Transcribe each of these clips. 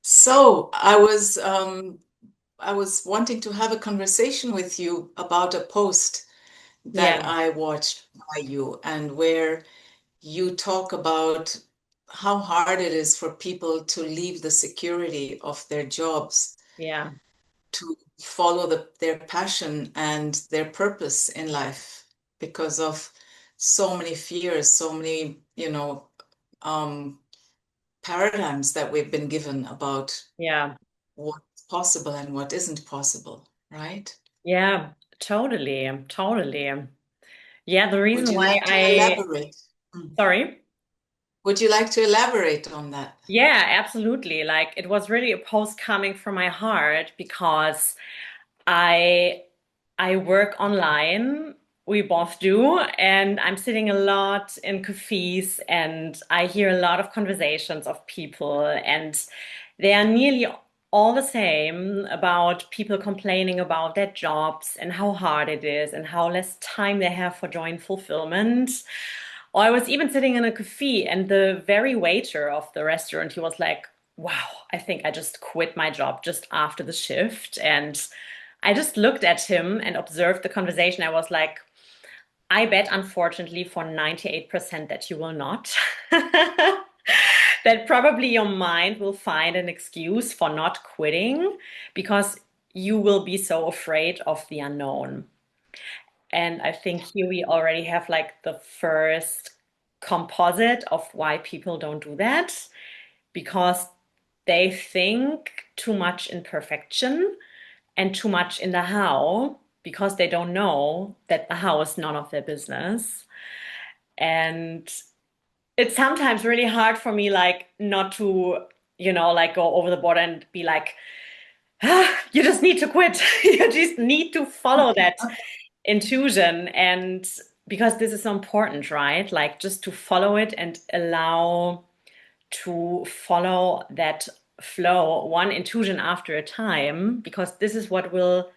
So I was wanting to have a conversation with you about a post that Yeah, I watched by you and where you talk about how hard it is for people to leave the security of their jobs yeah, to follow their passion and their purpose in life because of so many fears, so many, um, paradigms that we've been given about yeah, what's possible and what isn't possible, right? yeah, totally, totally. Yeah, the Would reason you why like to I, elaborate? Mm. sorry. Would you like to elaborate on that? Yeah, absolutely. Like it was really a post coming from my heart because I I work online. We both do, and I'm sitting a lot in cafes and I hear a lot of conversations of people and they are nearly all the same about people complaining about their jobs and how hard it is and how less time they have for joy and fulfillment. Or I was even sitting in a cafe and the very waiter of the restaurant, he was like, wow, I think I just quit my job just after the shift. And I just looked at him and observed the conversation. I was like, I bet, unfortunately, for 98% that you will not. That probably your mind will find an excuse for not quitting because you will be so afraid of the unknown. And I think here we already have like the first composite of why people don't do that because they think too much in perfection and too much in the how because they don't know that the how is none of their business. And it's sometimes really hard for me, like, not to, like go over the border and be like, ah, you just need to quit. You just need to follow that intuition. And because this is so important, right? Like, just to follow it and allow to follow that flow, one intuition after a time, because this is what will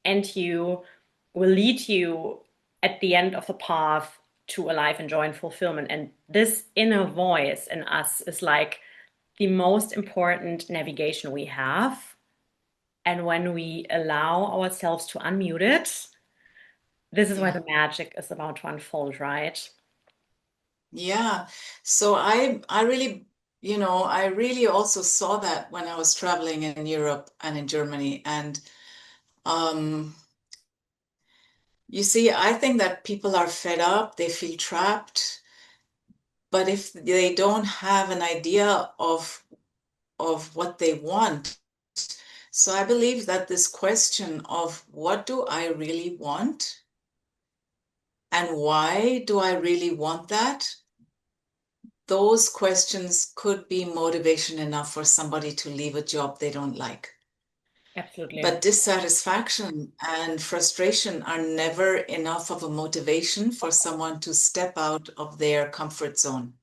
end you, will lead you at the end of the path to a life and joy and fulfillment. And this inner voice in us is like the most important navigation we have. And when we allow ourselves to unmute it, this is where Yeah. the magic is about to unfold, right? Yeah. So I really, I really also saw that when I was traveling in Europe and in Germany. And um, you see, I think that people are fed up, they feel trapped, but if they don't have an idea of what they want. So I believe that this question of what do I really want and why do I really want that? Those questions could be motivation enough for somebody to leave a job they don't like. Absolutely. But dissatisfaction and frustration are never enough of a motivation for someone to step out of their comfort zone.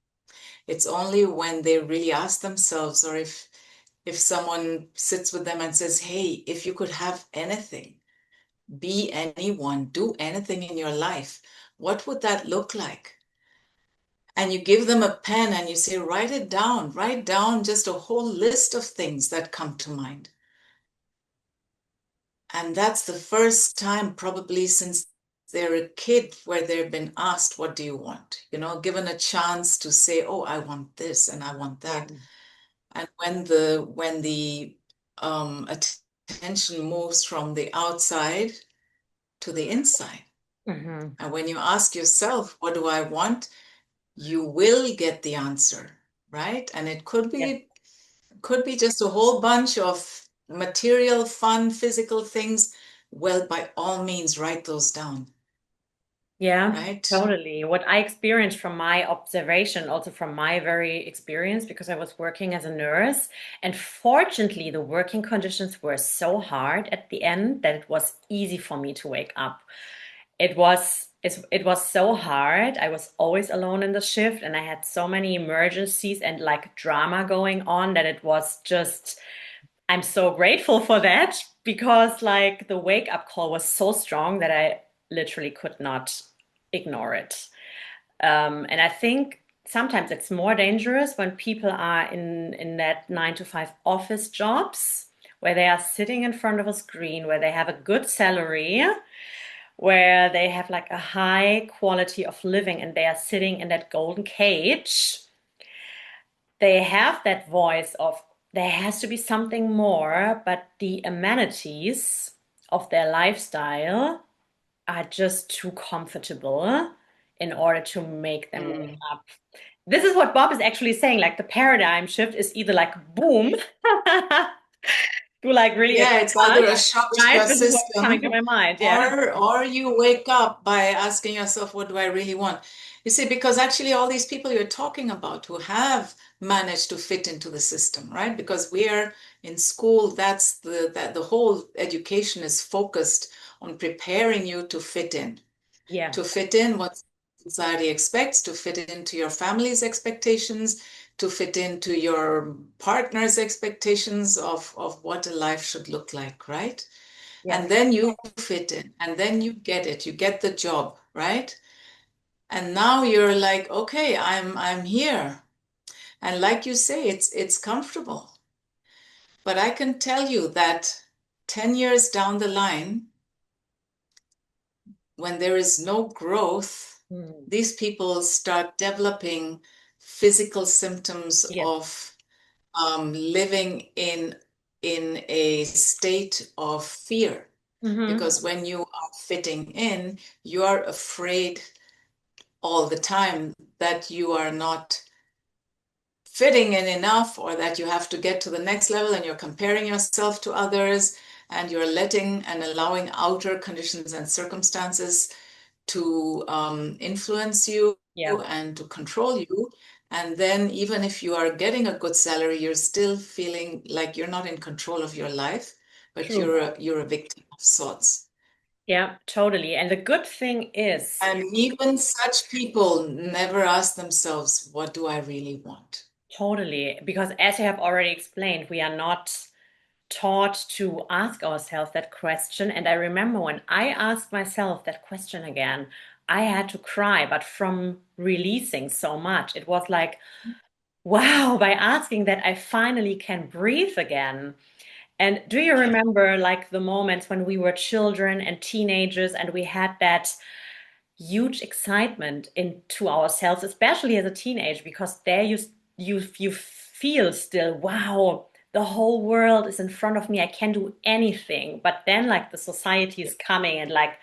It's only when they really ask themselves, or if someone sits with them and says, "Hey, if you could have anything, be anyone, do anything in your life, what would that look like?" And you give them a pen and you say, write down just a whole list of things that come to mind. And that's the first time, probably since they're a kid, where they've been asked, "What do you want?" Given a chance to say, "Oh, I want this and I want Yeah. that." And when the attention moves from the outside to the inside, Hmm. and when you ask yourself, "What do I want?" you will get the answer, right? And it Yes. could be just a whole bunch of material, fun, physical things. Well, by all means, write those down, Yeah, right? totally. What I experienced from my observation, also from my very experience, because I was working as a nurse, and fortunately, the working conditions were so hard at the end that it was easy for me to wake up. It was so hard. I was always alone in the shift, and I had so many emergencies and like drama going on that it was just, I'm so grateful for that because like the wake up call was so strong that I literally could not ignore it. And I think sometimes it's more dangerous when people are in that 9 to 5 office jobs where they are sitting in front of a screen, where they have a good salary, where they have like a high quality of living and they are sitting in that golden cage. They have that voice of there has to be something more, but the amenities of their lifestyle are just too comfortable in order to make them wake Mm. up. This is what Bob is actually saying. Like the paradigm shift is either like boom to like really a Yeah, it's cut, either a shock to right? your This is what's coming system, to my mind. Yeah. or you wake up by asking yourself, what do I really want? You see, because actually all these people you're talking about who have managed to fit into the system, right? Because we are in school, the whole education is focused on preparing you Yeah. to fit in what society expects, to fit into your family's expectations, to fit into your partner's expectations of what a life should look like, right? Yeah. And then you fit in, and then you get it, you get the job, right? And now you're like, okay, I'm here. And like you say, it's comfortable. But I can tell you that 10 years down the line, when there is no growth, Mm. these people start developing physical symptoms Yes. of living in a state of fear. Mm-hmm. Because when you are fitting in, you are afraid all the time that you are not fitting in enough or that you have to get to the next level and you're comparing yourself to others and you're letting and allowing outer conditions and circumstances to influence you Yeah. and to control you. And then, even if you are getting a good salary, you're still feeling like you're not in control of your life, but True. you're a victim of sorts. Yeah, totally. And the good thing is, And even such people never ask themselves, what do I really want? totally, because as you have already explained, we are not taught to ask ourselves that question. And I remember when I asked myself that question again, I had to cry, but from releasing so much. It was like, wow, by asking that, I finally can breathe again. And do you Yeah. remember like the moments when we were children and teenagers and we had that huge excitement into ourselves, especially as a teenager, because there you feel still, wow, the whole world is in front of me. I can do anything. But then like the society is coming and like,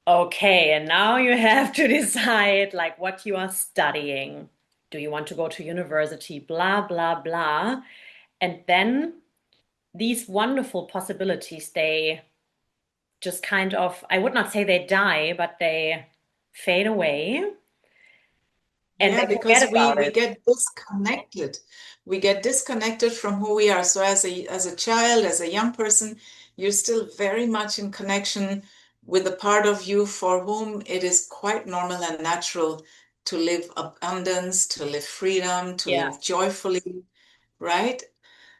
okay, and now you have to decide like what you are studying. Do you want to go to university? Blah, blah, blah. And then these wonderful possibilities, they just kind of, I would not say they die, but they fade away and Yeah, they forget because about we it. get disconnected. We get disconnected from who we are. So as a child, as a young person, you're still very much in connection with a part of you for whom it is quite normal and natural to live abundance, to live freedom, to Yeah, live joyfully, right?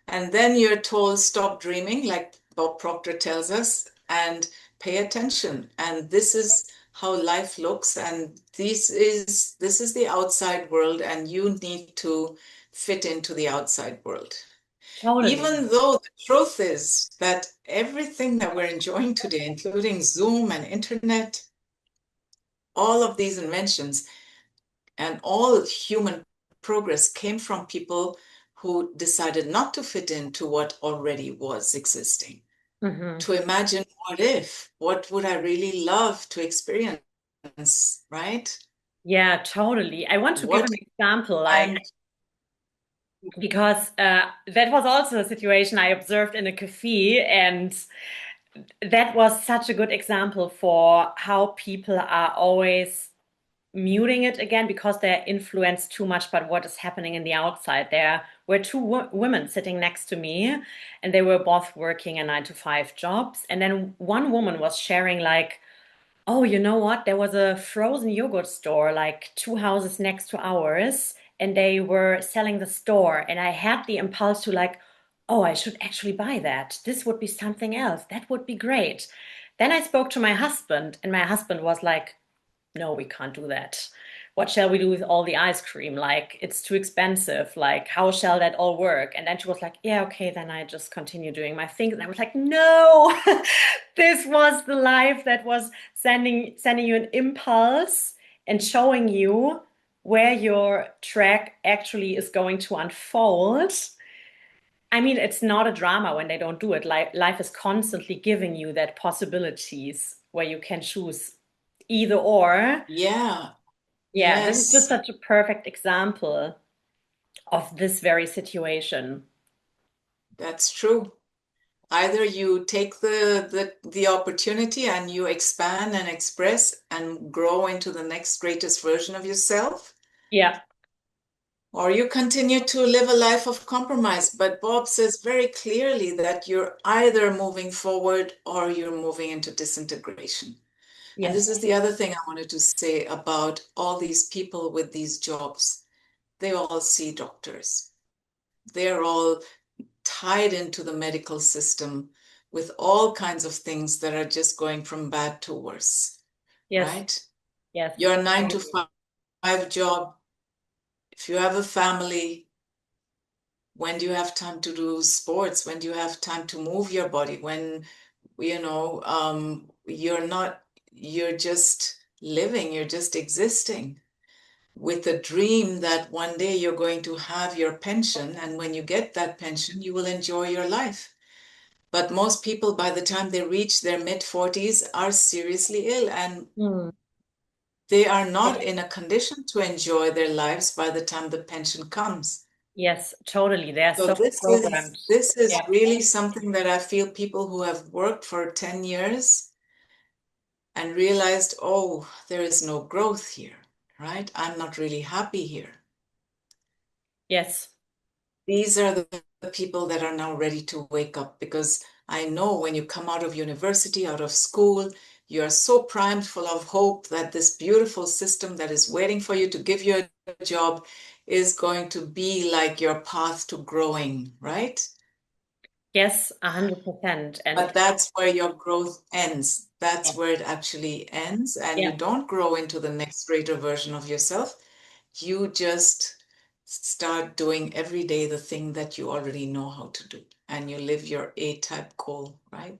And then you're told, stop dreaming, like Bob Proctor tells us, and pay attention. And this is how life looks. And this is the outside world, and you need to fit into the outside world. totally. Even though the truth is that everything that we're enjoying today, including Zoom and internet, all of these inventions, and all human progress came from people who decided not to fit into what already was existing. Hmm. To imagine what would I really love to experience, right? Yeah, totally. I want to give What an example, like, and because that was also a situation I observed in a cafe, and that was such a good example for how people are always muting it again because they're influenced too much by what is happening in the outside. There were two women sitting next to me, and they were both working a 9 to 5 jobs. And then one woman was sharing, like, oh, you know what? There was a frozen yogurt store like 2 houses next to ours, and they were selling the store. And I had the impulse to, like, oh, I should actually buy that. This would be something else. That would be great. Then I spoke to my husband, and my husband was like, no, we can't do that. what shall we do with all the ice cream? Like, it's too expensive. Like, how shall that all work? And then she was like, yeah, okay, then I just continue doing my thing. And I was like, no, this was the life that was sending you an impulse and showing you where your track actually is going to unfold. I mean, it's not a drama when they don't do it. Life is constantly giving you that possibilities where you can choose either or. Yeah, Yeah, this is just yes, such a perfect example of this very situation. that's true. Either you take the opportunity and you expand and express and grow into the next greatest version of yourself, Yeah. or you continue to live a life of compromise. But Bob says very clearly that you're either moving forward or you're moving into disintegration. And this Yes. is the other thing I wanted to say about all these people with these jobs. They all see doctors. They're all tied into the medical system with all kinds of things that are just going from bad to worse, Yes. right? Yes. Your nine to five job, if you have a family, when do you have time to do sports? When do you have time to move your body? When, you're just living, you're just existing with the dream that one day you're going to have your pension. And when you get that pension, you will enjoy your life. But most people, by the time they reach their mid 40s, are seriously ill and Hmm. they are not in a condition to enjoy their lives by the time the pension comes. Yes, totally. They're So so programmed. this is Yeah. really something that I feel people who have worked for 10 years and realized, oh, there is no growth here, right? I'm not really happy here. Yes. These are the people that are now ready to wake up because I know when you come out of university, out of school, you are so primed, full of hope that this beautiful system that is waiting for you to give you a job is going to be like your path to growing, right? Yes, 100%. And But that's where your growth ends. That's yeah. where it actually ends. And you Yeah. don't grow into the next greater version of yourself. You just start doing every day the thing that you already know how to do. And you live your A-type goal, right?